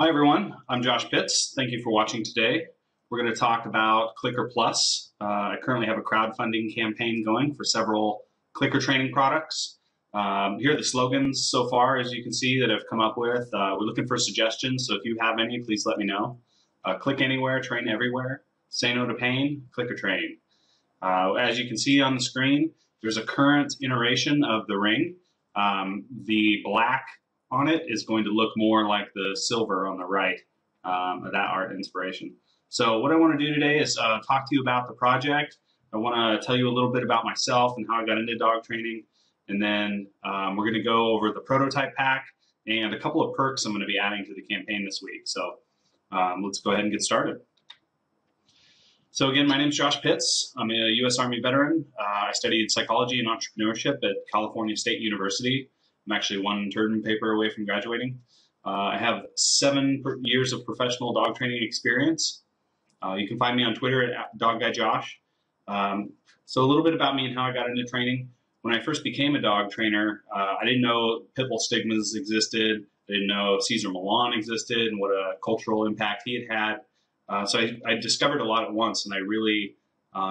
Hi everyone, I'm Josh Pitts. Thank you for watching today. We're going to talk about Clicker Plus. I currently have a crowdfunding campaign going for several clicker training products. Here are the slogans so far, as you can see, that I've come up with. We're looking for suggestions, so if you have any, please let me know. Click anywhere, train everywhere. Say no to pain, clicker train. As you can see on the screen, there's a current iteration of the ring. The black on it is going to look more like the silver on the right of that art inspiration. So what I want to do today is talk to you about the project. I want to tell you a little bit about myself and how I got into dog training. And then we're going to go over the prototype pack and a couple of perks I'm going to be adding to the campaign this week. So let's go ahead and get started. So again, my name is Josh Pitts. I'm a U.S. Army veteran. I studied psychology and entrepreneurship at California State University. I'm actually one term paper away from graduating. I have 7 years of professional dog training experience. You can find me on Twitter at DogGuyJosh. So a little bit about me and how I got into training. When I first became a dog trainer, I didn't know pit bull stigmas existed. I didn't know Cesar Millan existed and what a cultural impact he had had. So I discovered a lot at once, and I really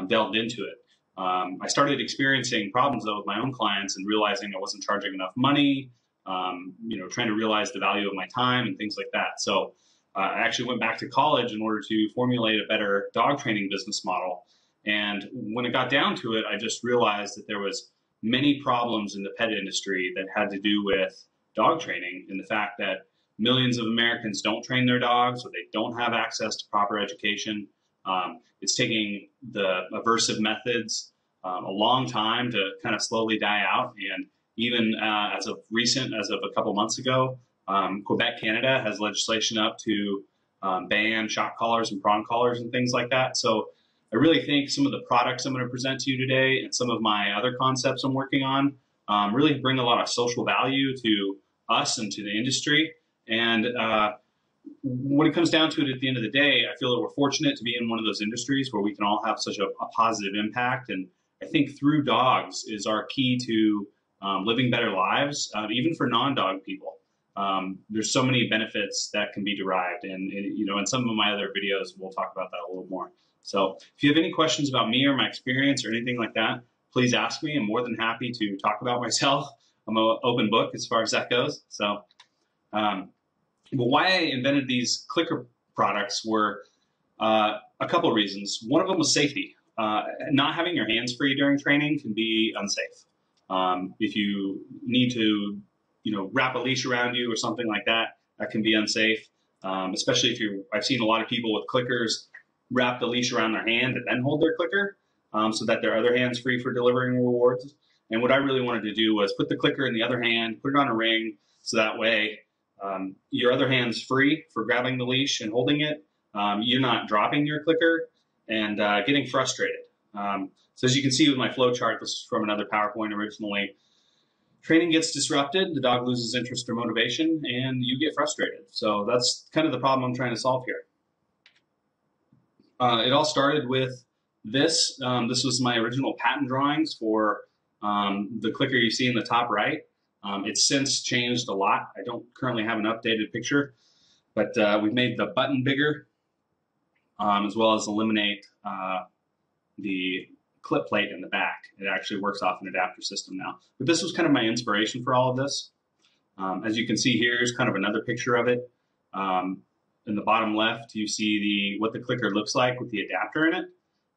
delved into it. I started experiencing problems though with my own clients and realizing I wasn't charging enough money, trying to realize the value of my time and things like that. So I actually went back to college in order to formulate a better dog training business model. And when it got down to it, I just realized that there was many problems in the pet industry that had to do with dog training and the fact that millions of Americans don't train their dogs or they don't have access to proper education. It's taking the aversive methods a long time to kind of slowly die out. And even as of a couple months ago, Quebec, Canada has legislation up to ban shock collars and prong collars and things like that. So I really think some of the products I'm going to present to you today and some of my other concepts I'm working on really bring a lot of social value to us and to the industry. And when it comes down to it at the end of the day, I feel that we're fortunate to be in one of those industries where we can all have such a positive impact. And I think through dogs is our key to living better lives, even for non-dog people. There's so many benefits that can be derived. And in some of my other videos, we'll talk about that a little more. So if you have any questions about me or my experience or anything like that, please ask me. I'm more than happy to talk about myself. I'm an open book as far as that goes. So, well, why I invented these clicker products were a couple of reasons. One of them was safety. Not having your hands free during training can be unsafe. If you need to, wrap a leash around you or something like that, that can be unsafe. Especially if I've seen a lot of people with clickers wrap the leash around their hand and then hold their clicker so that their other hand's free for delivering rewards. And what I really wanted to do was put the clicker in the other hand, put it on a ring, so that way your other hand's free for grabbing the leash and holding it. You're not dropping your clicker and getting frustrated. So as you can see with my flow chart, this is from another PowerPoint originally, training gets disrupted, the dog loses interest or motivation, and you get frustrated. So that's kind of the problem I'm trying to solve here. It all started with this. This was my original patent drawings for the clicker you see in the top right. It's since changed a lot. I don't currently have an updated picture, but we've made the button bigger, as well as eliminate the clip plate in the back. It actually works off an adapter system now. But this was kind of my inspiration for all of this. As you can see here is kind of another picture of it. In the bottom left, you see what the clicker looks like with the adapter in it.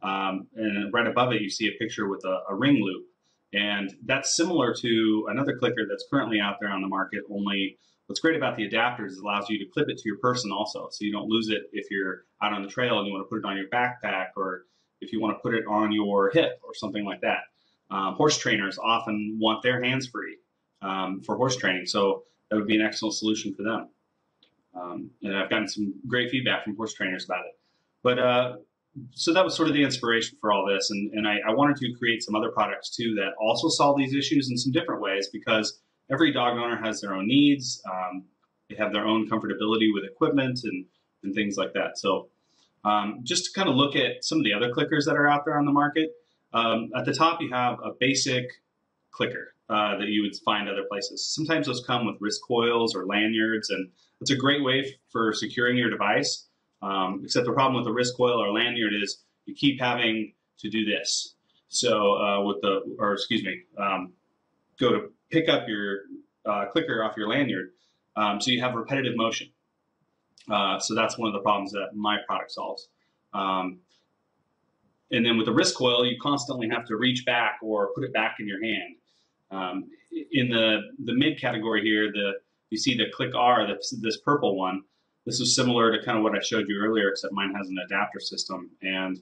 And right above it, you see a picture with a ring loop. And that's similar to another clicker that's currently out there on the market, only what's great about the adapters is it allows you to clip it to your person also. So you don't lose it if you're out on the trail and you want to put it on your backpack, or if you want to put it on your hip or something like that. Horse trainers often want their hands free for horse training, so that would be an excellent solution for them. And I've gotten some great feedback from horse trainers about it. But so that was sort of the inspiration for all this, and I wanted to create some other products too that also solve these issues in some different ways, because every dog owner has their own needs. They have their own comfortability with equipment and things like that. So just to kind of look at some of the other clickers that are out there on the market, at the top you have a basic clicker. that you would find other places. Sometimes those come with wrist coils or lanyards, and it's a great way for securing your device. Except the problem with the wrist coil or lanyard is you keep having to do this. So go to pick up your clicker off your lanyard. So you have repetitive motion. So that's one of the problems that my product solves. And then with the wrist coil, you constantly have to reach back or put it back in your hand. In the mid category here, you see the Click R, this purple one. This is similar to kind of what I showed you earlier, except mine has an adapter system. And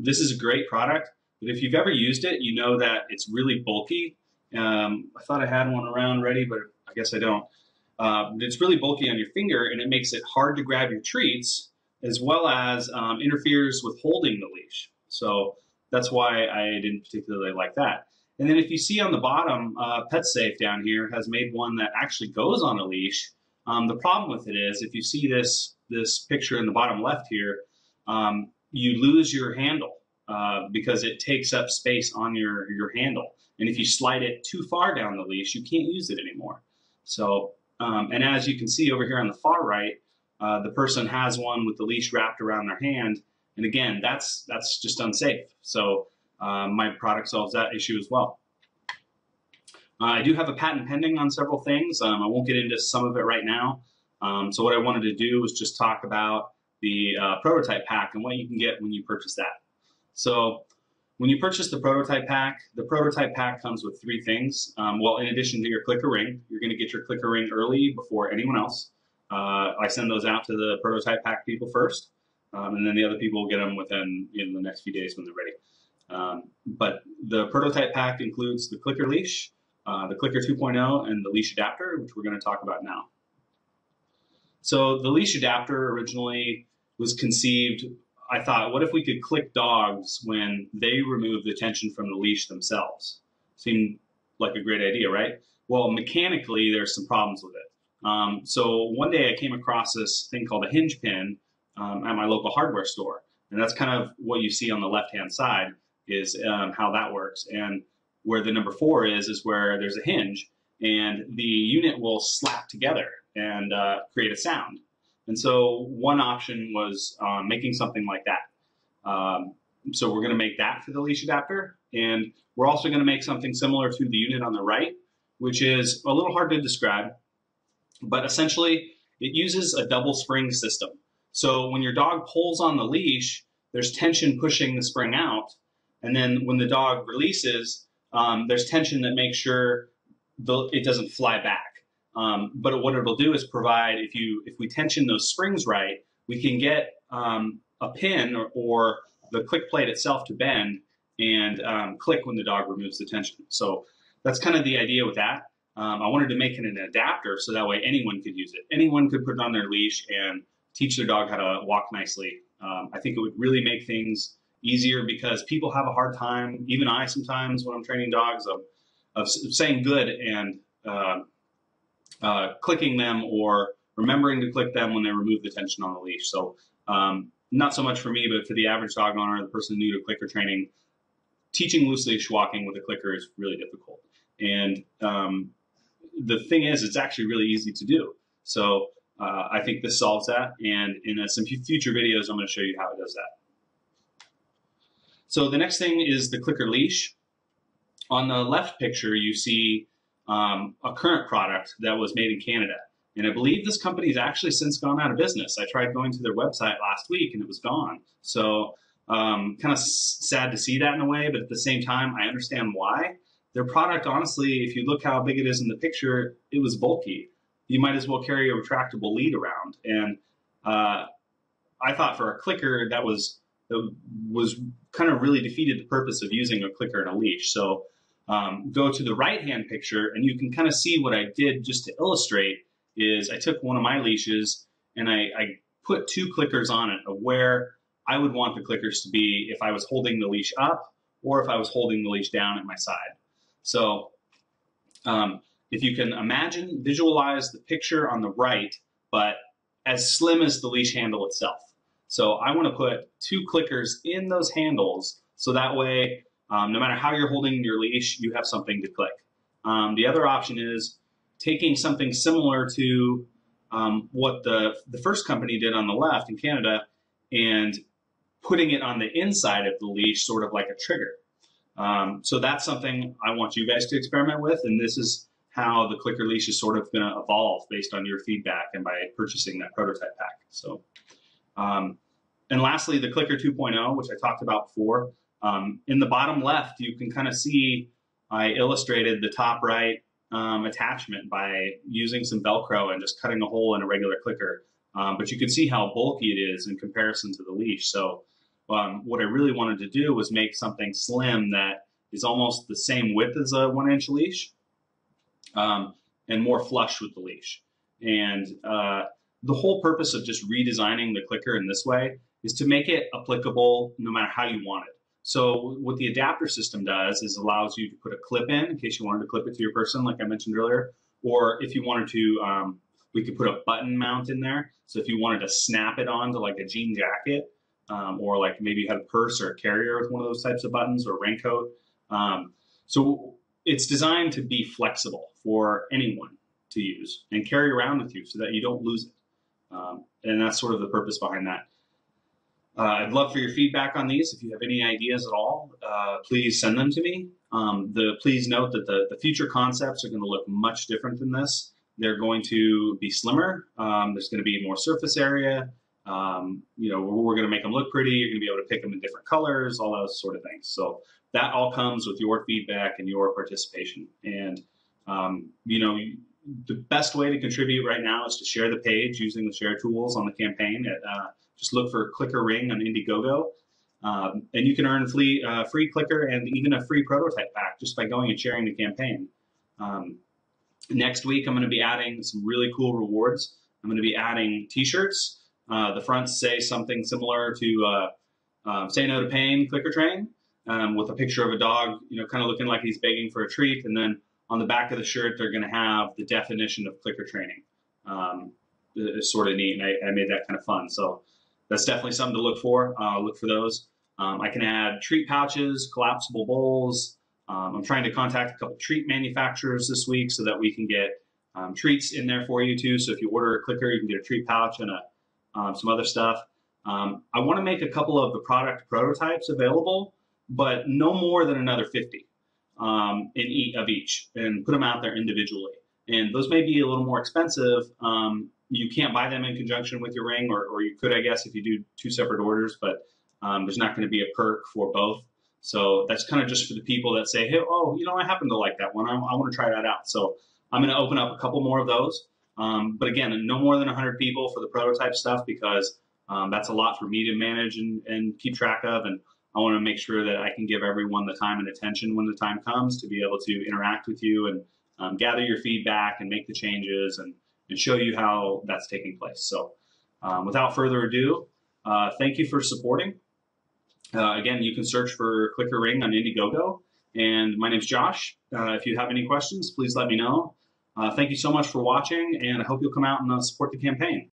this is a great product, but if you've ever used it, you know that it's really bulky. I thought I had one around ready, but I guess I don't. It's really bulky on your finger, and it makes it hard to grab your treats, as well as interferes with holding the leash. So that's why I didn't particularly like that. And then if you see on the bottom, PetSafe down here has made one that actually goes on a leash. The problem with it is, if you see this picture in the bottom left here, you lose your handle because it takes up space on your handle. And if you slide it too far down the leash, you can't use it anymore. So, and as you can see over here on the far right, the person has one with the leash wrapped around their hand. And again, that's just unsafe. So my product solves that issue as well. I do have a patent pending on several things. I won't get into some of it right now. So what I wanted to do was just talk about the prototype pack and what you can get when you purchase that. So when you purchase the prototype pack comes with three things. Well, in addition to your clicker ring, you're going to get your clicker ring early before anyone else. I send those out to the prototype pack people first, and then the other people will get them within the next few days when they're ready. But the prototype pack includes the clicker leash, the clicker 2.0, and the leash adapter, which we're going to talk about now. So the leash adapter originally was conceived, I thought, what if we could click dogs when they remove the tension from the leash themselves? Seemed like a great idea, right? Well, mechanically, there's some problems with it. So one day I came across this thing called a hinge pin at my local hardware store. And that's kind of what you see on the left-hand side is how that works. And where the number 4 is where there's a hinge, and the unit will slap together and create a sound. And so one option was making something like that. So we're going to make that for the leash adapter, and we're also going to make something similar to the unit on the right, which is a little hard to describe, but essentially it uses a double spring system. So when your dog pulls on the leash, there's tension pushing the spring out, and then when the dog releases, there's tension that makes sure it doesn't fly back. But what it'll do is provide, if we tension those springs right, we can get a pin or the click plate itself to bend and click when the dog removes the tension. So that's kind of the idea with that. I wanted to make it an adapter so that way anyone could use it. Anyone could put it on their leash and teach their dog how to walk nicely. I think it would really make things easier because people have a hard time, even I sometimes when I'm training dogs, of saying good and clicking them or remembering to click them when they remove the tension on the leash. So not so much for me, but for the average dog owner, the person new to clicker training, teaching loose leash walking with a clicker is really difficult. And the thing is, it's actually really easy to do. So I think this solves that. And in some future videos, I'm going to show you how it does that. So the next thing is the clicker leash. On the left picture, you see a current product that was made in Canada. And I believe this company's actually since gone out of business. I tried going to their website last week and it was gone. So kind of sad to see that in a way, but at the same time, I understand why. Their product, honestly, if you look how big it is in the picture, it was bulky. You might as well carry a retractable lead around. And I thought for a clicker that was kind of really defeated the purpose of using a clicker and a leash. So go to the right-hand picture, and you can kind of see what I did just to illustrate is I took one of my leashes and I put 2 clickers on it of where I would want the clickers to be if I was holding the leash up or if I was holding the leash down at my side. So if you can imagine, visualize the picture on the right, but as slim as the leash handle itself. So I want to put 2 clickers in those handles so that way, no matter how you're holding your leash, you have something to click. The other option is taking something similar to what the first company did on the left in Canada and putting it on the inside of the leash, sort of like a trigger. So that's something I want you guys to experiment with, and this is how the clicker leash is sort of going to evolve based on your feedback and by purchasing that prototype pack. So, and lastly, the clicker 2.0, which I talked about before. In the bottom left, you can kind of see I illustrated the top right attachment by using some Velcro and just cutting a hole in a regular clicker. But you can see how bulky it is in comparison to the leash. So what I really wanted to do was make something slim that is almost the same width as a 1-inch leash and more flush with the leash. And the whole purpose of just redesigning the clicker in this way is to make it applicable no matter how you want it. So what the adapter system does is allows you to put a clip in case you wanted to clip it to your person, like I mentioned earlier, or if you wanted to, we could put a button mount in there. So if you wanted to snap it onto like a jean jacket, or like maybe you had a purse or a carrier with one of those types of buttons or a raincoat. So it's designed to be flexible for anyone to use and carry around with you so that you don't lose it. And that's sort of the purpose behind that. I'd love for your feedback on these. If you have any ideas at all, please send them to me. Please note that the future concepts are going to look much different than this. They're going to be slimmer. There's going to be more surface area. We're going to make them look pretty. You're going to be able to pick them in different colors, all those sort of things. So that all comes with your feedback and your participation. And, the best way to contribute right now is to share the page using the share tools on the campaign. Just look for Clicker Ring on Indiegogo. And you can earn free clicker and even a free prototype pack just by going and sharing the campaign. Next week, I'm going to be adding some really cool rewards. I'm going to be adding t-shirts. The fronts say something similar to Say No to Pain, Clicker Train, with a picture of a dog, kind of looking like he's begging for a treat. And then on the back of the shirt, they're going to have the definition of clicker training. It's sort of neat, and I made that kind of fun. So that's definitely something to look for. Look for those. I can add treat pouches, collapsible bowls. I'm trying to contact a couple treat manufacturers this week so that we can get treats in there for you too. So if you order a clicker, you can get a treat pouch and some other stuff. I want to make a couple of the product prototypes available, but no more than another 50 of each, and put them out there individually. And those may be a little more expensive. You can't buy them in conjunction with your ring, or you could, I guess, if you do 2 separate orders, but there's not going to be a perk for both. So that's kind of just for the people that say, hey, I happen to like that one. I want to try that out. So I'm going to open up a couple more of those. But again, no more than 100 people for the prototype stuff, because that's a lot for me to manage and keep track of. And I want to make sure that I can give everyone the time and attention when the time comes to be able to interact with you and gather your feedback and make the changes and show you how that's taking place. So without further ado, thank you for supporting. Again, you can search for Clicker Ring on Indiegogo. And my name's Josh. If you have any questions, please let me know. Thank you so much for watching, and I hope you'll come out and support the campaign.